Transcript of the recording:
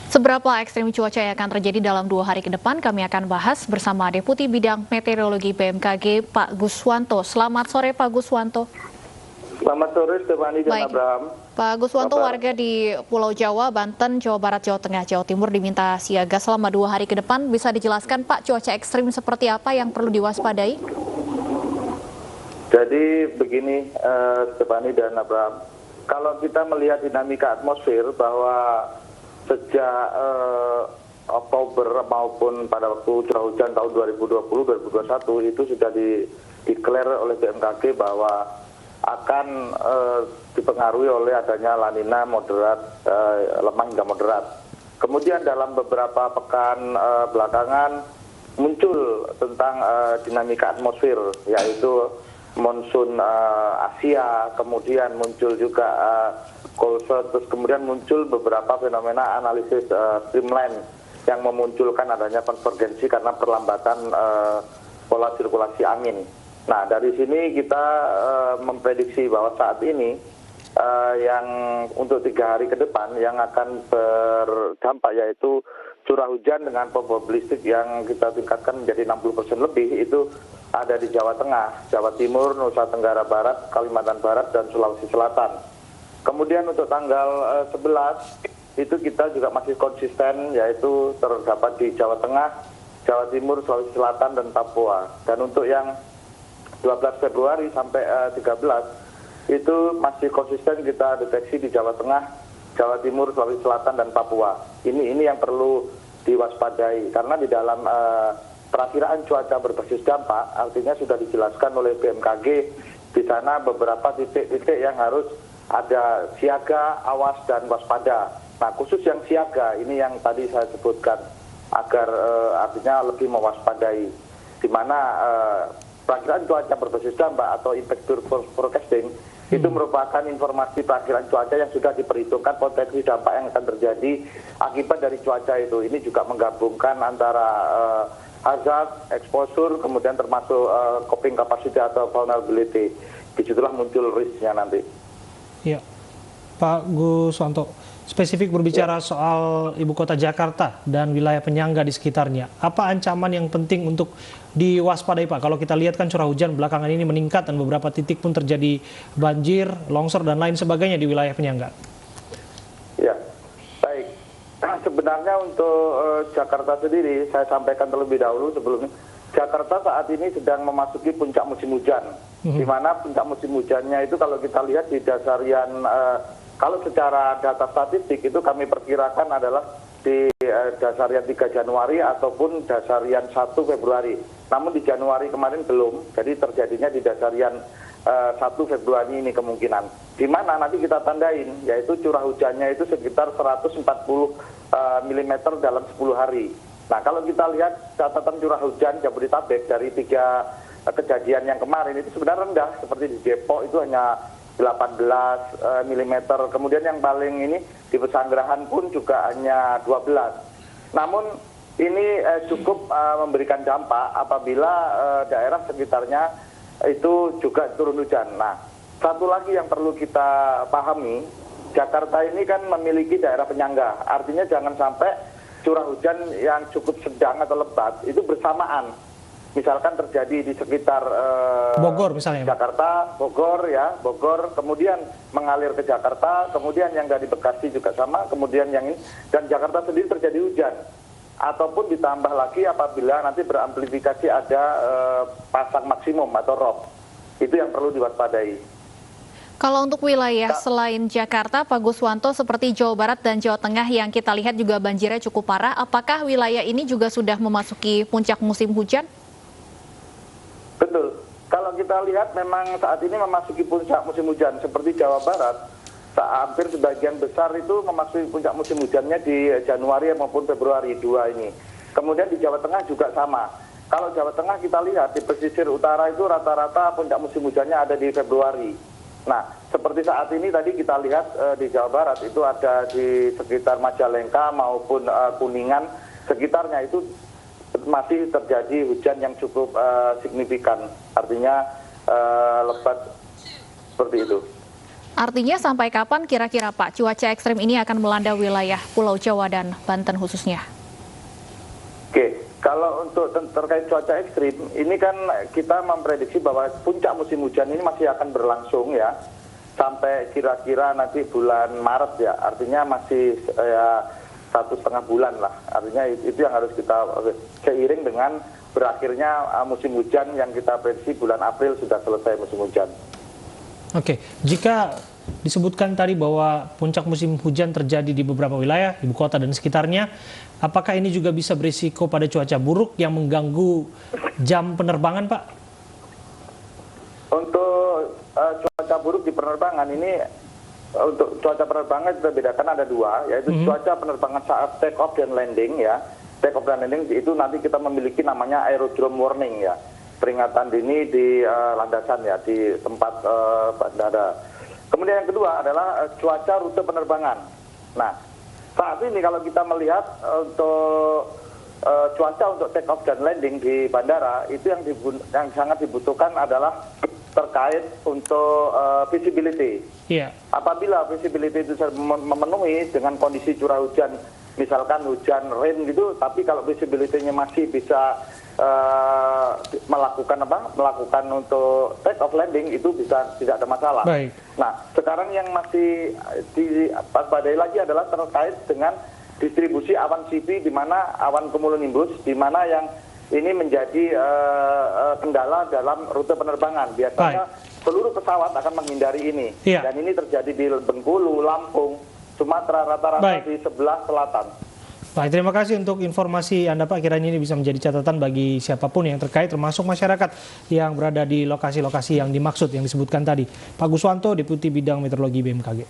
Seberapa ekstrim cuaca yang akan terjadi dalam 2 hari ke depan, kami akan bahas bersama Deputi Bidang Meteorologi BMKG, Pak Guswanto. Selamat sore, Pak Guswanto. Selamat sore, Stefani dan Baik, Abraham. Pak Guswanto, warga di Pulau Jawa, Banten, Jawa Barat, Jawa Tengah, Jawa Timur diminta siaga selama 2 hari ke depan. Bisa dijelaskan, Pak, cuaca ekstrim seperti apa yang perlu diwaspadai? Jadi begini, Stefani dan Abraham. Kalau kita melihat dinamika atmosfer bahwa sejak Oktober maupun pada waktu curah hujan tahun 2020-2021 itu sudah dideklar oleh BMKG bahwa akan dipengaruhi oleh adanya La Nina moderat, lemah hingga moderat. Kemudian dalam beberapa pekan belakangan muncul tentang dinamika atmosfer, yaitu monsun Asia, kemudian muncul juga cold front, terus kemudian muncul beberapa fenomena analisis streamline yang memunculkan adanya konvergensi karena perlambatan pola sirkulasi angin. Nah, dari sini kita memprediksi bahwa saat ini yang untuk 3 hari ke depan yang akan berdampak yaitu curah hujan dengan probabilistik yang kita tingkatkan menjadi 60% lebih itu ada di Jawa Tengah, Jawa Timur, Nusa Tenggara Barat, Kalimantan Barat, dan Sulawesi Selatan. Kemudian untuk tanggal 11 itu kita juga masih konsisten yaitu terdapat di Jawa Tengah, Jawa Timur, Sulawesi Selatan, dan Papua. Dan untuk yang 12 Februari sampai 13 itu masih konsisten kita deteksi di Jawa Tengah, Jawa Timur, Sulawesi Selatan, dan Papua. Ini yang perlu diwaspadai karena di dalam perakiraan cuaca berbasis dampak artinya sudah dijelaskan oleh BMKG di sana beberapa titik-titik yang harus ada siaga, awas, dan waspada. Nah, khusus yang siaga ini yang tadi saya sebutkan agar artinya lebih mewaspadai di mana perakiraan cuaca berbasis dampak atau impactor forecasting itu merupakan informasi perakiraan cuaca yang sudah diperhitungkan potensi dampak yang akan terjadi akibat dari cuaca itu. Ini juga menggabungkan antara hazard, exposure, kemudian termasuk coping capacity atau vulnerability. Disitulah muncul risknya nanti. Ya, Pak Guswanto, spesifik berbicara soal ibu kota Jakarta dan wilayah penyangga di sekitarnya. Apa ancaman yang penting untuk diwaspadai, Pak? Kalau kita lihat kan curah hujan belakangan ini meningkat dan beberapa titik pun terjadi banjir, longsor, dan lain sebagainya di wilayah penyangga. Ya, baik. Sebenarnya untuk Jakarta sendiri, saya sampaikan terlebih dahulu sebelumnya, Jakarta saat ini sedang memasuki puncak musim hujan, di mana puncak musim hujannya itu kalau kita lihat di dasarian, kalau secara data statistik itu kami perkirakan adalah di dasarian 3 Januari ataupun dasarian 1 Februari. Namun di Januari kemarin belum, jadi terjadinya di dasarian 1 Februari ini kemungkinan. Di mana nanti kita tandain, yaitu curah hujannya itu sekitar 140 mm dalam 10 hari. Nah, kalau kita lihat catatan curah hujan Jabodetabek dari 3 kejadian yang kemarin itu sebenarnya rendah, seperti di Depok itu hanya 18 mm, kemudian yang paling ini di Pesanggerahan pun juga hanya 12. Namun ini cukup memberikan dampak apabila daerah sekitarnya itu juga turun hujan. Nah, satu lagi yang perlu kita pahami, Jakarta ini kan memiliki daerah penyangga, artinya jangan sampai curah hujan yang cukup sedang atau lebat itu bersamaan. Misalkan terjadi di sekitar Bogor misalnya, Jakarta, Bogor, kemudian mengalir ke Jakarta, kemudian yang dari Bekasi juga sama, kemudian yang ini, dan Jakarta sendiri terjadi hujan. Ataupun ditambah lagi apabila nanti beramplifikasi ada pasang maksimum atau ROB. Itu yang perlu diwaspadai. Kalau untuk wilayah selain Jakarta, Pak Guswanto, seperti Jawa Barat dan Jawa Tengah yang kita lihat juga banjirnya cukup parah, apakah wilayah ini juga sudah memasuki puncak musim hujan? Betul. Kalau kita lihat memang saat ini memasuki puncak musim hujan. Seperti Jawa Barat, hampir sebagian besar itu memasuki puncak musim hujannya di Januari maupun Februari 2 ini. Kemudian di Jawa Tengah juga sama. Kalau Jawa Tengah kita lihat di pesisir utara itu rata-rata puncak musim hujannya ada di Februari. Nah, seperti saat ini tadi kita lihat di Jawa Barat itu ada di sekitar Majalengka maupun Kuningan, sekitarnya itu masih terjadi hujan yang cukup signifikan, artinya lebat seperti itu. Artinya sampai kapan kira-kira Pak cuaca ekstrim ini akan melanda wilayah Pulau Jawa dan Banten khususnya? Oke, kalau untuk terkait cuaca ekstrim, ini kan kita memprediksi bahwa puncak musim hujan ini masih akan berlangsung ya, sampai kira-kira nanti bulan Maret ya, artinya masih 1,5 bulan lah. Artinya itu yang harus kita seiring dengan berakhirnya musim hujan yang kita prediksi bulan April sudah selesai musim hujan. Oke, jika disebutkan tadi bahwa puncak musim hujan terjadi di beberapa wilayah, ibu kota dan sekitarnya, apakah ini juga bisa berisiko pada cuaca buruk yang mengganggu jam penerbangan, Pak? Untuk cuaca buruk di penerbangan ini, untuk cuaca penerbangan kita bedakan ada dua, yaitu cuaca penerbangan saat take off dan landing ya. Take off dan landing itu nanti kita memiliki namanya aerodrome warning ya. Peringatan dini di landasan ya, di tempat bandara. Kemudian yang kedua adalah cuaca rute penerbangan. Nah, saat ini kalau kita melihat untuk cuaca untuk take off dan landing di bandara, itu yang sangat dibutuhkan adalah terkait untuk visibility. Iya. Apabila visibility itu memenuhi dengan kondisi curah hujan, misalkan hujan rain gitu, tapi kalau visibility-nya masih bisa melakukan untuk take off landing itu bisa tidak ada masalah. Baik. Nah, sekarang yang masih diwaspadai lagi adalah terkait dengan distribusi awan CP, di mana awan cumulonimbus, di mana yang ini menjadi kendala dalam rute penerbangan. Biasanya seluruh pesawat akan menghindari ini. Iya. Dan ini terjadi di Bengkulu, Lampung, Sumatera, rata-rata di sebelah selatan. Baik, terima kasih untuk informasi Anda Pak. Kiranya ini bisa menjadi catatan bagi siapapun yang terkait, termasuk masyarakat yang berada di lokasi-lokasi yang dimaksud, yang disebutkan tadi. Pak Guswanto, Deputi Bidang Meteorologi BMKG.